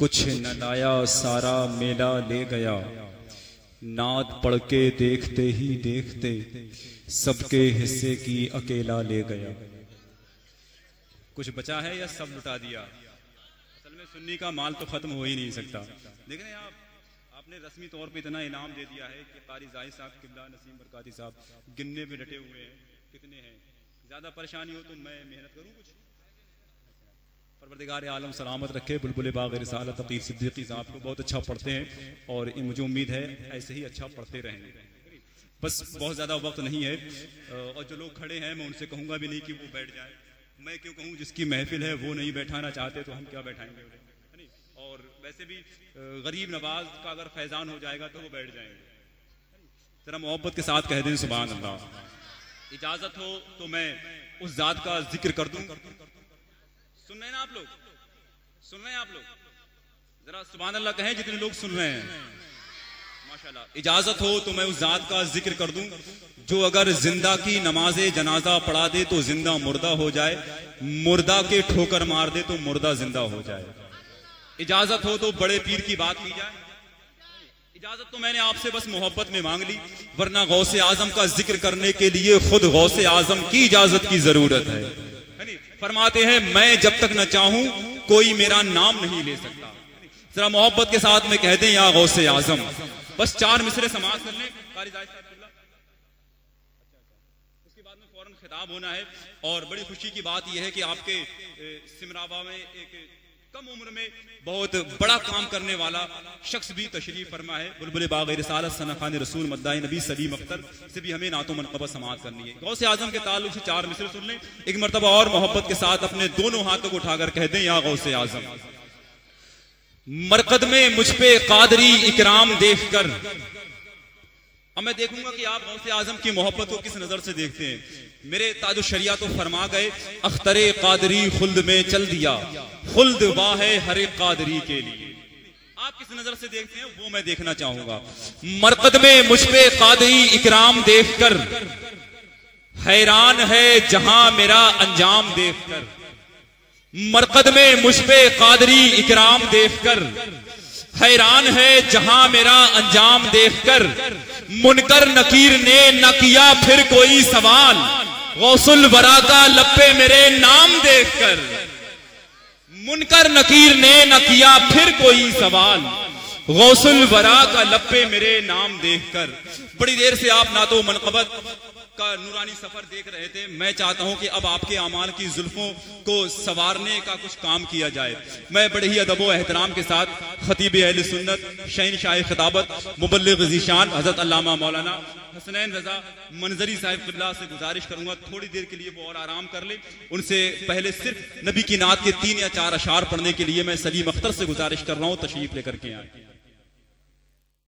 कुछ न लाया सारा मेला ले गया, नात पढ़ के देखते ही देखते सबके हिस्से की अकेला ले गया। कुछ बचा है या सब लुटा दिया? असल में सुन्नी का माल तो खत्म हो ही नहीं सकता। देख रहे हैं आपने रस्मी तौर पे इतना इनाम दे दिया है कि कारी जाहिद साहब, किबला नसीम बरकाती साहब गिनने पे डटे हुए हैं कितने हैं। ज्यादा परेशानी हो तो मैं मेहनत करूं कुछ? परवरदिगार आलम सलामत रखे। बुलबुल बाग़ रिसालत तक़ी सिद्दीकी साहब को बहुत अच्छा पढ़ते हैं और मुझे उम्मीद है ऐसे ही अच्छा पढ़ते रहेंगे। बस बहुत ज़्यादा वक्त नहीं है और जो लोग खड़े हैं मैं उनसे कहूँगा भी नहीं कि वो बैठ जाए। मैं क्यों कहूँ, जिसकी महफिल है वो नहीं बैठाना चाहते तो हम क्या बैठाएंगे, है नहीं। और वैसे भी गरीब नवाज का अगर फैजान हो जाएगा तो वो बैठ जाएंगे। जरा मोहब्बत के साथ कह दें सुभान अल्लाह। इजाज़त हो तो मैं उस ज़ात का जिक्र कर दूँ। सुन रहे हैं ना आप लोग? सुन रहे हैं आप लोग? जरा सुभान अल्लाह कहें जितने लोग सुन रहे हैं। माशाल्लाह। इजाजत हो तो मैं उस जात का जिक्र कर दूं जो अगर जिंदा की नमाजे जनाजा पढ़ा दे तो जिंदा मुर्दा हो जाए, मुर्दा के ठोकर मार दे तो मुर्दा जिंदा हो जाए। इजाजत हो तो बड़े पीर की बात की जाए। इजाजत तो मैंने आपसे बस मोहब्बत में मांग ली, वरना गौसे आजम का जिक्र करने के लिए खुद गौसे आजम की इजाजत की जरूरत है। फरमाते हैं मैं जब तक न चाहूं कोई मेरा नाम नहीं ले सकता। जरा मोहब्बत के साथ में कहते हैं या गौसे आजम। बस 4 मिसरे समाज कर लें कारी जाहिद साहब। उसके बाद में फौरन खिताब होना है। और बड़ी खुशी की बात यह है कि आपके सिमरावा में एक कम उम्र में बहुत बड़ा काम करने वाला शख्स भी तशरीफ फरमा है। बुलबुल बाग़ रिसालत सनखान रसूल मद्दाई नबी सलीम अख्तर से भी हमें नातो मनक़बत समाअत करनी है। गौसे आजम के ताल्लुक से 4 मिसरे सुन लें एक मरतबा और मोहब्बत के साथ अपने दोनों हाथों को उठाकर कह दें या गौसे आजम। मरकद में मुझ पे कादरी इकराम देखकर, अब मैं देखूंगा कि आप गौसे आजम की मोहब्बत को किस नजर से देखते हैं। मेरे ताजु शरिया तो फरमा गए अख्तरे कादरी खुल्द में चल दिया, खुल्द वाह है हर एक कादरी के लिए। आप किस नजर से देखते हैं वो मैं देखना चाहूंगा। मरकद में मुझ पे कादरी इकराम देखकर, हैरान है जहां मेरा अंजाम देखकर। मरकद में मुझ पे कादरी इकराम देखकर, हैरान है जहां मेरा अंजाम देखकर। मुनकर नकीर ने न किया फिर कोई सवाल, गौसुल वरा का लप्पे मेरे नाम देखकर। मुनकर नकीर ने न किया फिर कोई सवाल, गौसुल वरा का लप्पे मेरे नाम देखकर। बड़ी देर से आप ना तो मनक़बत का नूरानी सफर देख रहे थे। मैं चाहता हूं कि अब आपके अमाल की जुल्फों को सवारने का कुछ काम किया जाए। मैं बड़े ही अदब व एहतराम के साथ खतीब अहले सुन्नत शहनशाह खिताबत मुबल्लिग़ ज़ीशान हज़रत अल्लामा मौलाना हसनैन रजा मंजरी साहिब क़िबला से गुजारिश करूंगा थोड़ी देर के लिए वो और आराम कर ले। उनसे पहले सिर्फ नबी की नात के 3 या 4 अशार पढ़ने के लिए मैं सलीम अख्तर से गुजारिश कर रहा हूं, तशरीफ लेकर के आए।